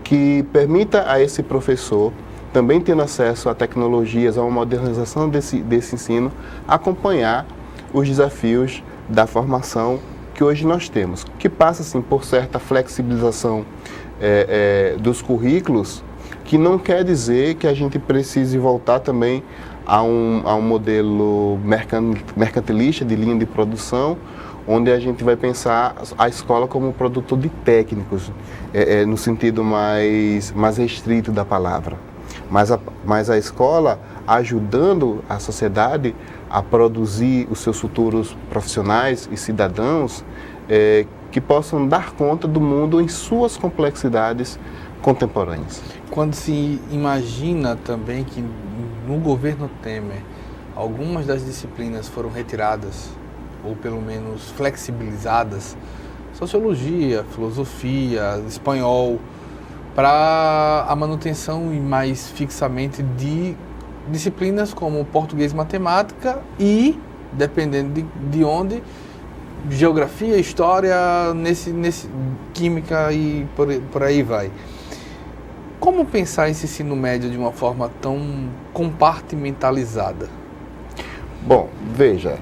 que permita a esse professor, também tendo acesso a tecnologias, a uma modernização desse ensino, acompanhar os desafios da formação que hoje nós temos, que passa, assim, por certa flexibilização dos currículos, que não quer dizer que a gente precise voltar também a um modelo mercantilista de linha de produção, onde a gente vai pensar a escola como um produtor de técnicos, no sentido mais restrito da palavra. Mas a escola ajudando a sociedade a produzir os seus futuros profissionais e cidadãos que possam dar conta do mundo em suas complexidades contemporâneas. Quando se imagina também que no governo Temer algumas das disciplinas foram retiradas, ou pelo menos flexibilizadas, sociologia, filosofia, espanhol, para a manutenção e mais fixamente de disciplinas como português e matemática e, dependendo de onde, geografia, história, química e por aí vai. Como pensar esse ensino médio de uma forma tão compartimentalizada? Bom, veja,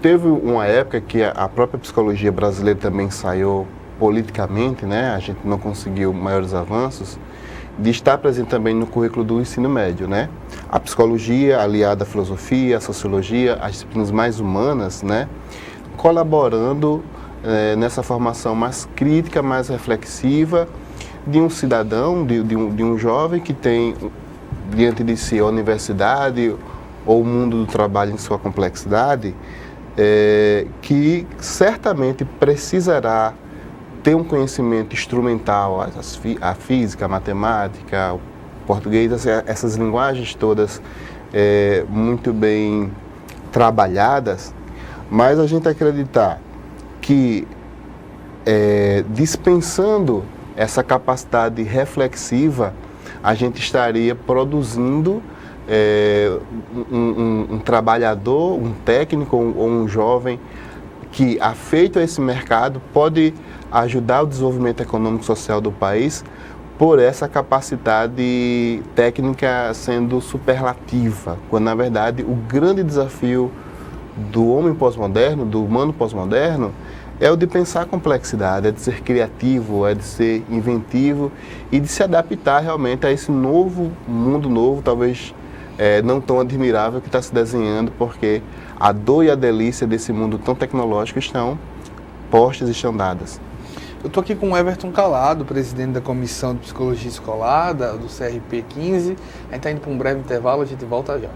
teve uma época que a própria psicologia brasileira também ensaiou politicamente, né? A gente não conseguiu maiores avanços, de estar presente também no currículo do ensino médio, né? A psicologia aliada à filosofia, à sociologia, às disciplinas mais humanas, né? Colaborando nessa formação mais crítica, mais reflexiva de um cidadão, de um jovem que tem diante de si a universidade ou o mundo do trabalho em sua complexidade, que certamente precisará ter um conhecimento instrumental, a física, a matemática, o português, essas linguagens todas muito bem trabalhadas, mas a gente acreditar que dispensando essa capacidade reflexiva, a gente estaria produzindo um trabalhador, um técnico ou um jovem que, afeito a esse mercado, pode ajudar o desenvolvimento econômico e social do país por essa capacidade técnica sendo superlativa, quando, na verdade, o grande desafio do homem pós-moderno, do humano pós-moderno, é o de pensar a complexidade, é de ser criativo, é de ser inventivo e de se adaptar realmente a esse novo mundo novo, talvez não tão admirável, que está se desenhando, porque a dor e a delícia desse mundo tão tecnológico estão postas e estão dadas. Eu estou aqui com o Everton Calado, presidente da Comissão de Psicologia Escolar do CRP 15. A gente está indo para um breve intervalo, a gente volta já.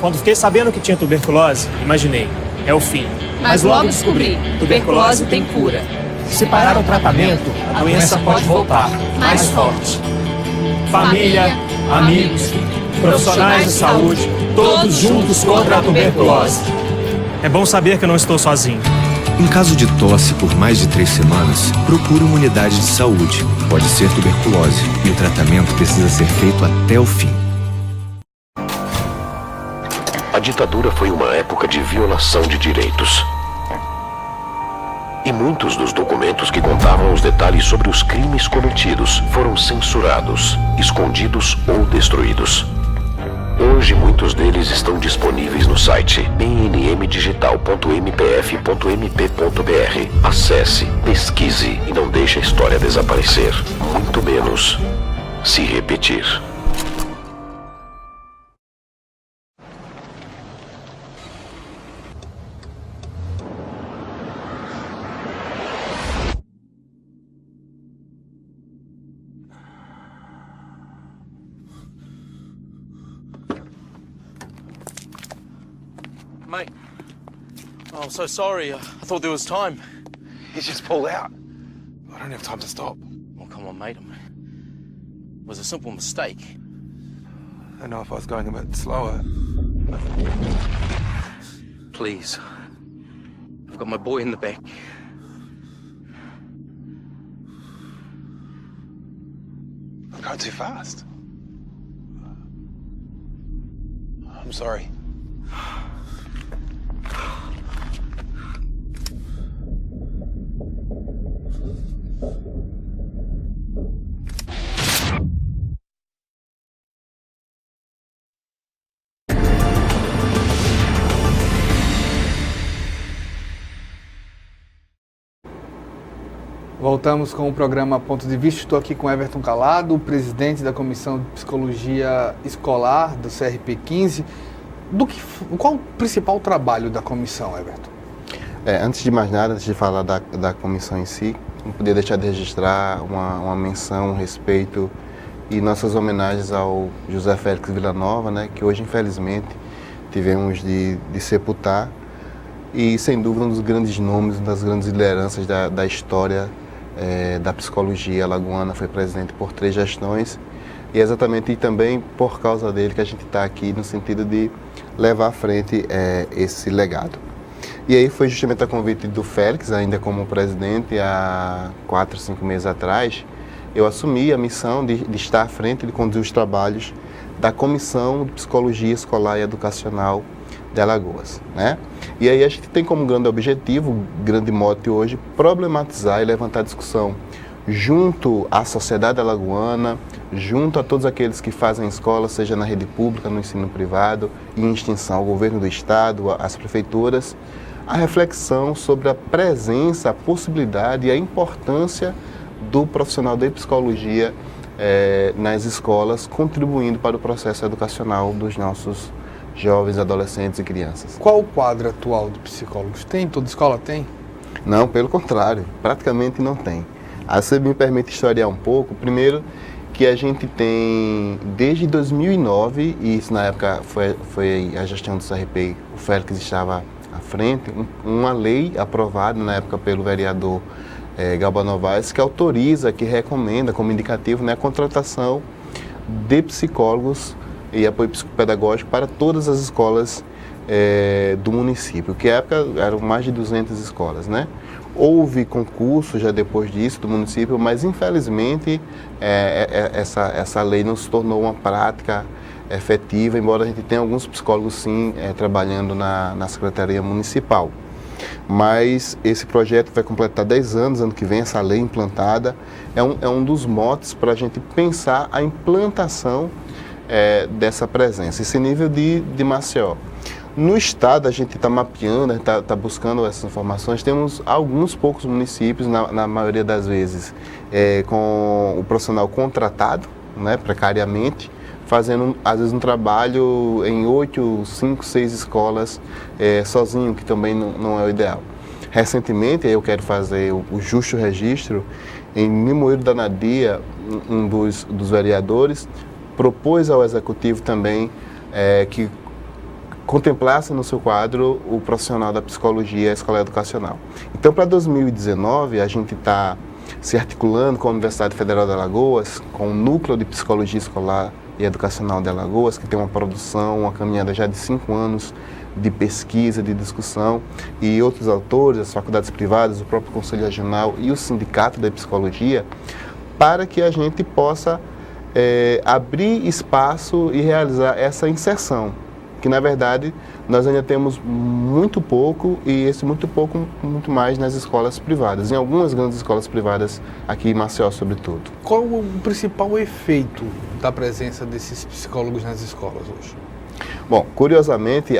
Quando fiquei sabendo que tinha tuberculose, imaginei, é o fim. Mas logo descobri, tuberculose tem cura. Se parar o tratamento, a doença pode voltar, mais forte. Família, amigos, profissionais de saúde, todos juntos contra a tuberculose. É bom saber que eu não estou sozinho. Em caso de tosse por mais de 3 semanas, procure uma unidade de saúde. Pode ser tuberculose e o tratamento precisa ser feito até o fim. A ditadura foi uma época de violação de direitos. E muitos dos documentos que contavam os detalhes sobre os crimes cometidos foram censurados, escondidos ou destruídos. Hoje, muitos deles estão disponíveis no site bnmdigital.mpf.mp.br. Acesse, pesquise e não deixe a história desaparecer, muito menos se repetir. Mate. Oh, I'm so sorry. I thought there was time. He's just pulled out. I don't have time to stop. Oh, come on, mate. It was a simple mistake. I know if I was going a bit slower. Please. I've got my boy in the back. I'm going too fast. I'm sorry. Voltamos com o programa Ponto de Vista. Estou aqui com Everton Calado, presidente da Comissão de Psicologia Escolar do CRP15. Qual o principal trabalho da comissão, Everton? Antes de mais nada, antes de falar da comissão em si, não podia deixar de registrar uma menção, um respeito e nossas homenagens ao José Félix Villanova, né, que hoje, infelizmente, tivemos de sepultar. E, sem dúvida, um dos grandes nomes, uma das grandes lideranças da história da psicologia alagoana, foi presidente por 3 gestões. E é exatamente também por causa dele que a gente está aqui, no sentido de levar à frente esse legado. E aí foi justamente a convite do Félix, ainda como presidente, há 4, 5 meses atrás, eu assumi a missão de estar à frente, de conduzir os trabalhos da Comissão de Psicologia Escolar e Educacional de Alagoas, né? E aí a gente tem como grande objetivo, grande mote hoje, problematizar e levantar discussão junto à sociedade alagoana, junto a todos aqueles que fazem escola, seja na rede pública, no ensino privado, e em extensão ao governo do estado, às prefeituras, a reflexão sobre a presença, a possibilidade e a importância do profissional de psicologia nas escolas, contribuindo para o processo educacional dos nossos jovens, adolescentes e crianças. Qual o quadro atual de psicólogos? Tem? Toda escola tem? Não, pelo contrário, praticamente não tem. Você me permite historiar um pouco. Primeiro, que a gente tem, desde 2009, e isso na época foi a gestão do CRP, o Félix estava à frente, uma lei aprovada na época pelo vereador Galba Novaes, que autoriza, que recomenda como indicativo, né, a contratação de psicólogos e apoio psicopedagógico para todas as escolas do município, que na época eram mais de 200 escolas, né? Houve concurso já depois disso do município, mas infelizmente essa lei não se tornou uma prática efetiva, embora a gente tenha alguns psicólogos sim trabalhando na Secretaria Municipal. Mas esse projeto vai completar 10 anos, ano que vem, essa lei implantada. É um dos motes para a gente pensar a implantação dessa presença, esse nível de Maceió. No estado, a gente está mapeando, está buscando essas informações. Temos alguns poucos municípios, na maioria das vezes, com o profissional contratado, né, precariamente, fazendo, às vezes, um trabalho em 8, 5, 6 escolas sozinho, que também não é o ideal. Recentemente, eu quero fazer o justo registro, em Limoeiro da Nadia, um dos vereadores propôs ao Executivo também que contemplasse no seu quadro o profissional da psicologia escolar educacional. Então, para 2019, a gente está se articulando com a Universidade Federal de Alagoas, com o Núcleo de Psicologia Escolar e Educacional de Alagoas, que tem uma produção, uma caminhada já de 5 anos de pesquisa, de discussão, e outros autores, as faculdades privadas, o próprio Conselho Regional e o Sindicato da Psicologia, para que a gente possa abrir espaço e realizar essa inserção, que na verdade nós ainda temos muito pouco, e esse muito pouco, muito mais nas escolas privadas, em algumas grandes escolas privadas aqui em Maceió, sobretudo. Qual o principal efeito da presença desses psicólogos nas escolas hoje? Bom, curiosamente,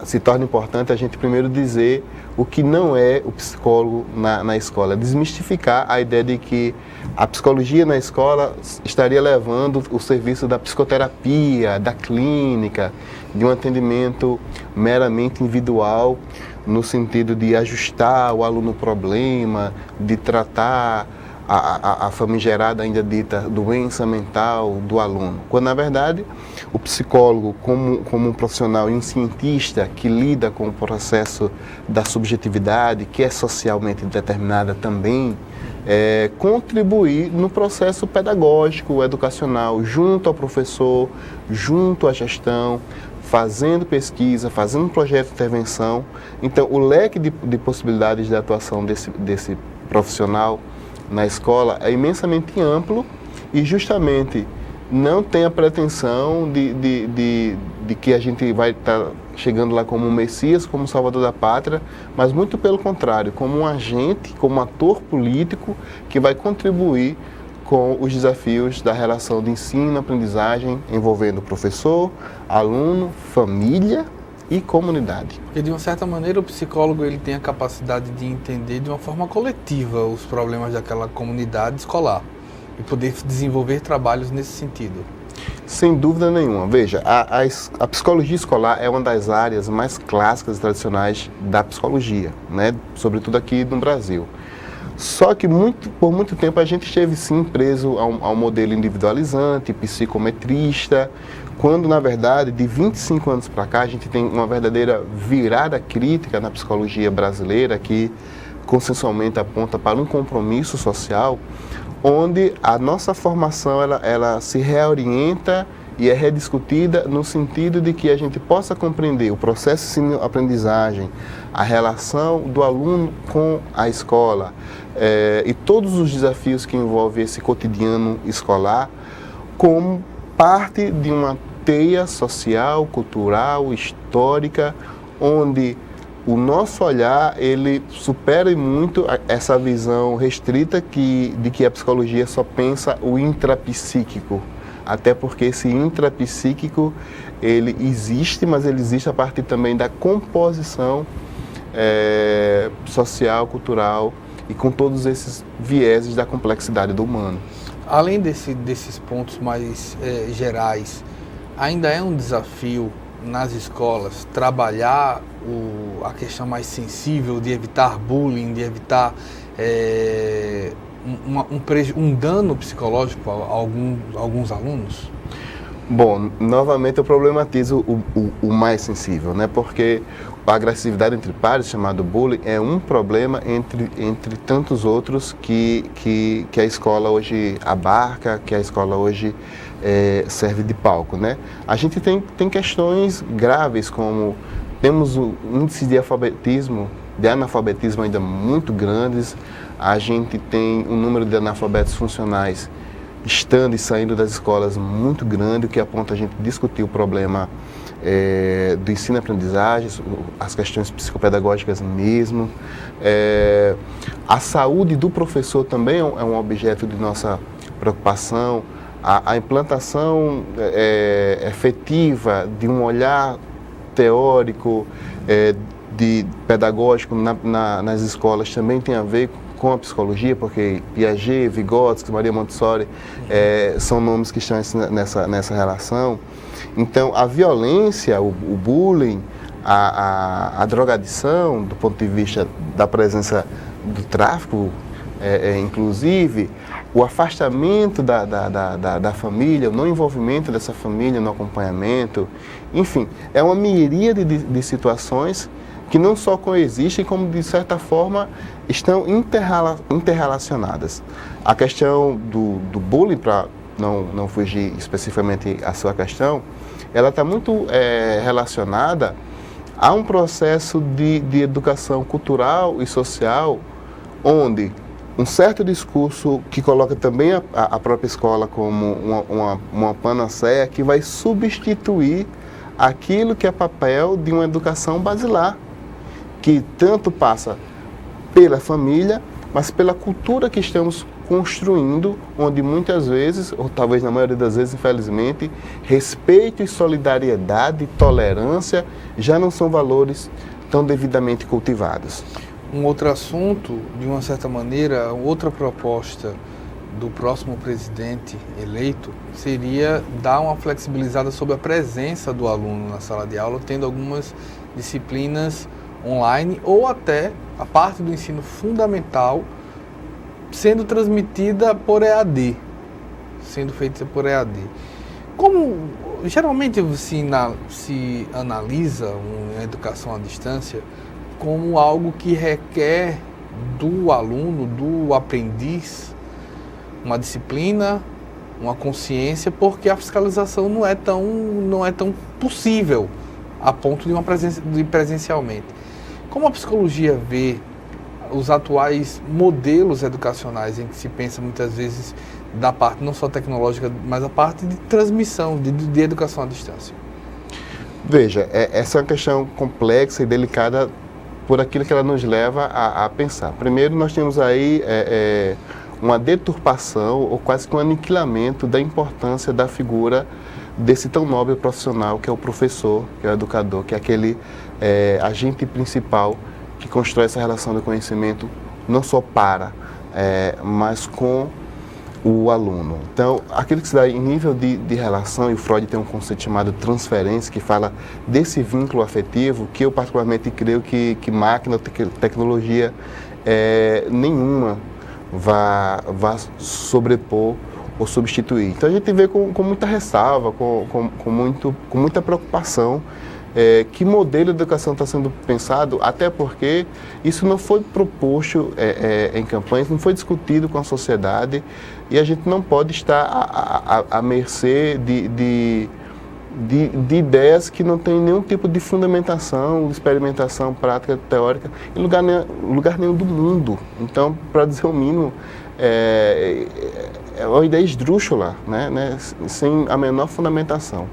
se torna importante a gente primeiro dizer o que não é o psicólogo na escola, desmistificar a ideia de que a psicologia na escola estaria levando o serviço da psicoterapia, da clínica, de um atendimento meramente individual, no sentido de ajustar o aluno problema, de tratar a famigerada, ainda dita, doença mental do aluno. Quando, na verdade, o psicólogo, como um profissional e um cientista que lida com o processo da subjetividade, que é socialmente determinada também, contribuir no processo pedagógico, educacional, junto ao professor, junto à gestão, fazendo pesquisa, fazendo um projeto de intervenção. Então, o leque de possibilidades de atuação desse profissional na escola é imensamente amplo e justamente não tem a pretensão de que a gente vai estar chegando lá como um Messias, como um salvador da pátria, mas muito pelo contrário, como um agente, como um ator político que vai contribuir com os desafios da relação de ensino-aprendizagem envolvendo professor, aluno, família e comunidade. Porque de uma certa maneira o psicólogo ele tem a capacidade de entender de uma forma coletiva os problemas daquela comunidade escolar e poder desenvolver trabalhos nesse sentido. Sem dúvida nenhuma. Veja, a psicologia escolar é uma das áreas mais clássicas e tradicionais da psicologia, né? Sobretudo aqui no Brasil. Só que por muito tempo a gente esteve sim preso ao modelo individualizante, psicometrista, quando na verdade de 25 anos para cá a gente tem uma verdadeira virada crítica na psicologia brasileira que consensualmente aponta para um compromisso social, onde a nossa formação ela se reorienta e é rediscutida no sentido de que a gente possa compreender o processo de ensino-aprendizagem, a relação do aluno com a escola e todos os desafios que envolvem esse cotidiano escolar como parte de uma teia social, cultural, histórica, onde o nosso olhar ele supera muito essa visão restrita de que a psicologia só pensa o intrapsíquico. Até porque esse intrapsíquico, ele existe, mas ele existe a partir também da composição social, cultural e com todos esses vieses da complexidade do humano. Além desses pontos mais gerais, ainda é um desafio nas escolas trabalhar a questão mais sensível de evitar bullying, de evitar um dano psicológico a alguns alunos? Bom, novamente eu problematizo o mais sensível, né? Porque a agressividade entre pares, chamado bullying, é um problema entre tantos outros que a escola hoje abarca, que a escola hoje serve de palco, né? A gente tem questões graves, como temos o índice de analfabetismo ainda muito grandes, a gente tem um número de analfabetos funcionais estando e saindo das escolas muito grande, o que aponta a gente discutir o problema do ensino-aprendizagem, as questões psicopedagógicas mesmo. A saúde do professor também é um objeto de nossa preocupação. A implantação efetiva de um olhar teórico, pedagógico nas escolas também tem a ver com a psicologia, porque Piaget, Vygotsky, Maria Montessori são nomes que estão nessa relação. Então, a violência, o bullying, a drogadição, do ponto de vista da presença do tráfico inclusive, o afastamento da família, o não envolvimento dessa família no acompanhamento, enfim, é uma miríade de situações que não só coexistem, como de certa forma estão interrelacionadas. A questão do bullying, para não fugir especificamente à sua questão, ela está muito relacionada a um processo de educação cultural e social, onde um certo discurso que coloca também a própria escola como uma panaceia que vai substituir aquilo que é papel de uma educação basilar, que tanto passa pela família, mas pela cultura que estamos construindo, onde muitas vezes, ou talvez na maioria das vezes, infelizmente, respeito e solidariedade, tolerância, já não são valores tão devidamente cultivados. Um outro assunto, de uma certa maneira, outra proposta do próximo presidente eleito seria dar uma flexibilizada sobre a presença do aluno na sala de aula, tendo algumas disciplinas online ou até a parte do ensino fundamental sendo transmitida por EAD, sendo feita por EAD. Como geralmente se analisa uma educação à distância como algo que requer do aluno, do aprendiz, uma disciplina, uma consciência, porque a fiscalização não é tão possível a ponto de uma presença de presencialmente. Como a psicologia vê os atuais modelos educacionais em que se pensa muitas vezes da parte não só tecnológica, mas a parte de transmissão, de educação à distância? Veja, essa é uma questão complexa e delicada por aquilo que ela nos leva a pensar. Primeiro, nós temos aí uma deturpação ou quase que um aniquilamento da importância da figura desse tão nobre profissional que é o professor, que é o educador, que é aquele agente principal que constrói essa relação de conhecimento não só mas com o aluno. Então, aquilo que se dá em nível de relação, e o Freud tem um conceito chamado transferência, que fala desse vínculo afetivo, que eu particularmente creio que máquina, tecnologia nenhuma vá sobrepor ou substituir. Então a gente vê com muita ressalva, com muita preocupação que modelo de educação está sendo pensado, até porque isso não foi proposto em campanhas, não foi discutido com a sociedade, e a gente não pode estar à mercê de ideias que não têm nenhum tipo de fundamentação, de experimentação prática, teórica, em lugar nenhum do mundo. Então, para dizer o mínimo, é uma ideia esdrúxula, né, sem a menor fundamentação.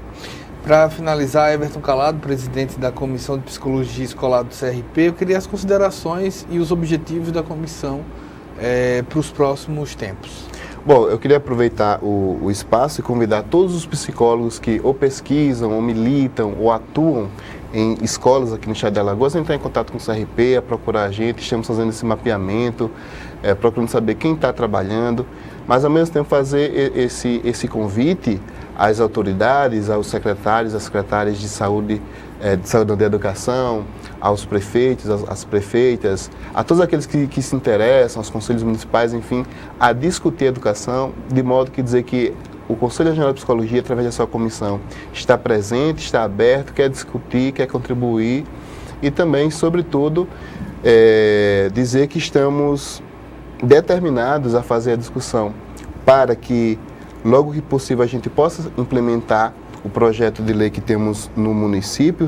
Para finalizar, Everton Calado, presidente da Comissão de Psicologia Escolar do CRP, eu queria as considerações e os objetivos da comissão para os próximos tempos. Bom, eu queria aproveitar o espaço e convidar todos os psicólogos que ou pesquisam, ou militam, ou atuam em escolas aqui no estado de Alagoas a entrar em contato com o CRP, a procurar a gente. Estamos fazendo esse mapeamento, procurando saber quem está trabalhando, mas ao mesmo tempo fazer esse convite às autoridades, aos secretários, às secretárias de saúde e educação, aos prefeitos, às prefeitas, a todos aqueles que se interessam, aos conselhos municipais, enfim, a discutir a educação, de modo que dizer que o Conselho Regional de Psicologia, através da sua comissão, está presente, está aberto, quer discutir, quer contribuir e também, sobretudo, dizer que estamos determinados a fazer a discussão para que, logo que possível, a gente possa implementar o projeto de lei que temos no município,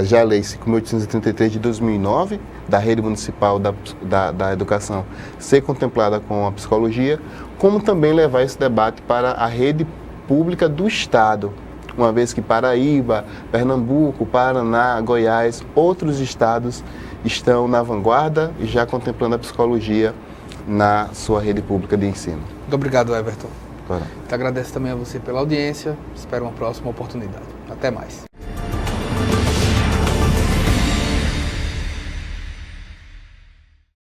já a Lei 5.833 de 2009, da Rede Municipal da Educação, ser contemplada com a psicologia, como também levar esse debate para a rede pública do Estado, uma vez que Paraíba, Pernambuco, Paraná, Goiás, outros estados estão na vanguarda e já contemplando a psicologia na sua rede pública de ensino. Muito obrigado, Everton. Claro. Te agradeço também a você pela audiência. Espero uma próxima oportunidade. Até mais.